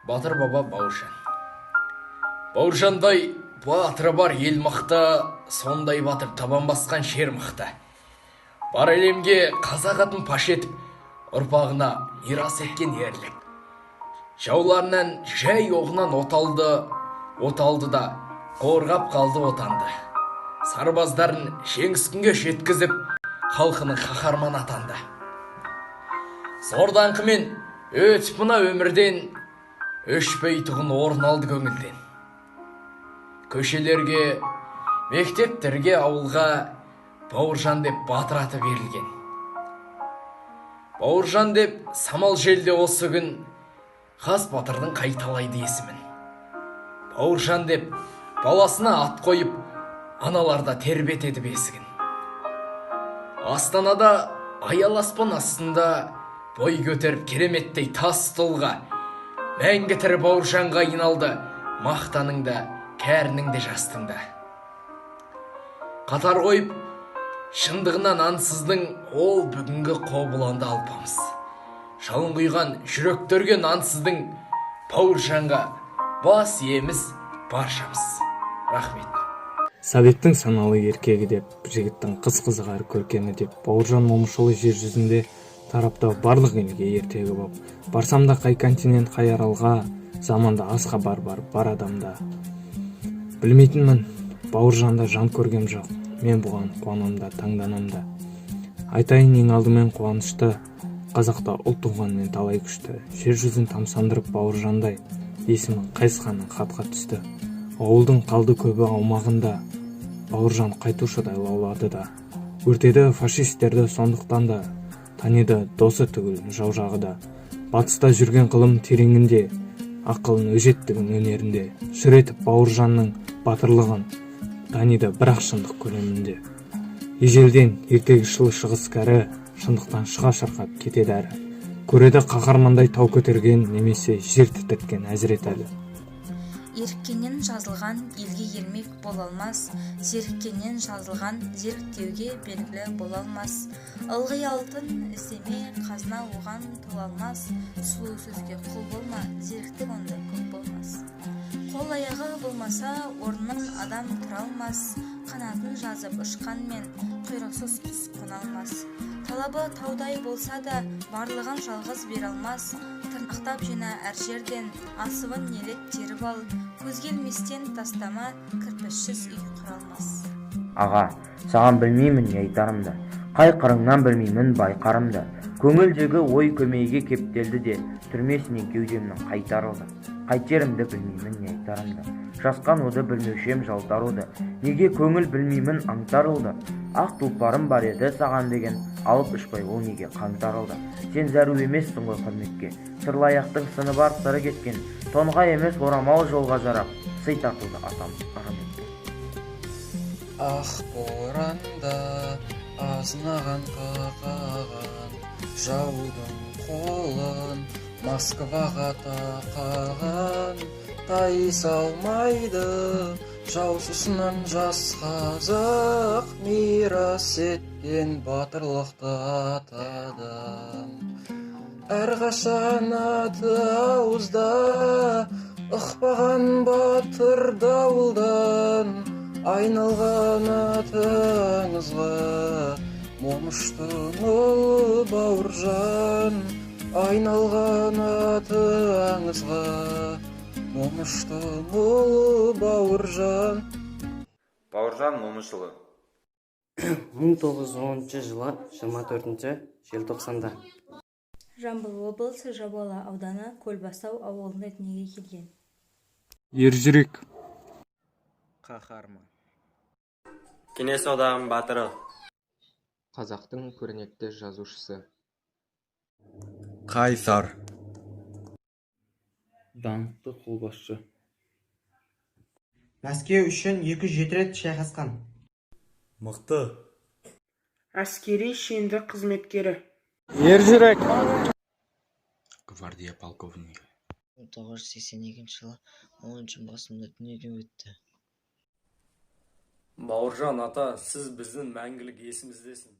Батыр баба Бауыржан. Бауыржандай батыры бар ел мықты, сондай батыр табан басқан шер мықты. Бар әлемге қазақ атын паш етіп, ұрпағына мирас еткен ерлік. Жауларынан жай оғынан от алды да қорғап қалды отанды. Сарбаздарын жеңіс күнге жеткізіп, халқының қаһарманы атанды. Зор даңқымен өтіп мына өмірден, өшпей тұғын орын алды көңілден. Көшелерге, мектептерге, ауылға Бауыржан деп батыр аты берілген. Бауыржан деп самал желде осы күн хас батырдың қайталайды есімін. Бауыржан деп баласына ат қойып, аналарда тербетеді бесігін. Астанада аял аспан астында бой көтеріп кереметтей тас тұлға, мәңгі тірі Бауыржанға айналды мақтаныңда, кәрініңде, жастыңда. Қатар қойып, шындығынан ансыздың ол бүгінгі қобыланды алпамыз. Жалын құйған жүректерге нансыздың Бауыржанға бас иеміз баршамыз. Рахмет. Советтің саналы еркегі деп, жігіттің қыз-қызығар көркемі деп, Бауыржан Момышұлы жер жүзінде тараптау барлық елге ертегі боп. Барсам да қай континент, қай аралға, заманда аз хабар бар адамда. Білмейтінмін, Бауыржанда жан көргем жоқ, мен бұған қуанамда, таңданамда. Айтайын ең алдымен қуанышты, қазақта ұлт туғанмен талай күшті. Жер жүзін тамсандырып Бауыржандай, есімін қайсқаның хатқа түсті. Ауылдың қалды көбі аумағында, Бауыржан қайтушыдай лаулады да. Өртеді фашистерді, сондықтан да таниды досы түгіл жау жағы да. Батыста жүрген қылым тереңінде, ақылын өжеттігін өнерінде. Шыр етіп Бауыржанның батырлығын таниды бірақ шындық көлемінде. Ежелден ертегі шығыс кәрі, шындықтан шыға шырқап кетеді әрі. Көреді қаһармандай тау көтерген, немесе жер тітірткен әзірет әлі. Еріккеннен жазылған елге ермек бола алмас, зеріккеннен жазылған зеріктеуге белгілі бола алмас. Ылғи алтын іздеме, қазына оған тола алмас, сұлу сөзге құл болма, зеріктік онда көп болмас. Қол аяғы болмаса, орнынан адам тұра алмас, қанатын жазып ұшқанмен құйрықсыз құс қона алмас. Талабы таудай болса да, барлығын жалғыз бере алмас, тырнақтап жина әр жерден, асыбын елеп теріп ал, көзгелместен тастама, кірпішсіз үй құра алмас. Аға, саған білмеймін не айтарымды, қай қырыңнан білмеймін байқарымды. Көңілдегі ой көмейге кептелді де, түрмесінен кеудемнің қайтарылды. Қайтерімді білмеймін не айтарымды, жасқан оды білмеушем жалтаруды. Неге көңіл білмеймін аңтарылды, ақ тұлпарым бар еді саған деген, алып ұшпай ол неге қаңтарылды. Сен зәру емессің ғой құрметке, сырлаяқтың сыны бар сыры кеткен, тонға емес орамал жолға жарап, сый тартылды атам ырыметке. Ақ боранда азынаған қақаған, жаудың қолын Москваға тақаған, тайсалмайды жаусысынан жас қазақ, мирас еткен батырлықты атадан. Әрқашан аты ауызда, ықпаған батыр дауылдан, айналған атыңызға, Момыштың ұлы Бауыржан, айналған атыңызға, Момыштың ұлы Бауыржан. Бауыржан Момышұлы 1910 жылы 24 желтоқсанда Жамбыл облысы Жабала ауданы Көлбастау ауылында дүниеге келген. Ержүрек. Қаһарман. Кеңес одағының батыры. Қазақтың көрнекті жазушысы. Қайсар. Даңқты қолбасшы. Мәскеу үшін 207 рет шайқасқан. Мықты. Әскери шенді қызметкері. Ержүрек. Гвардия полковнигі. 1982 жылы 10 басында дүниеден өтті. Бауыржан ата, сіз біздің мәңгілік есіміздесін.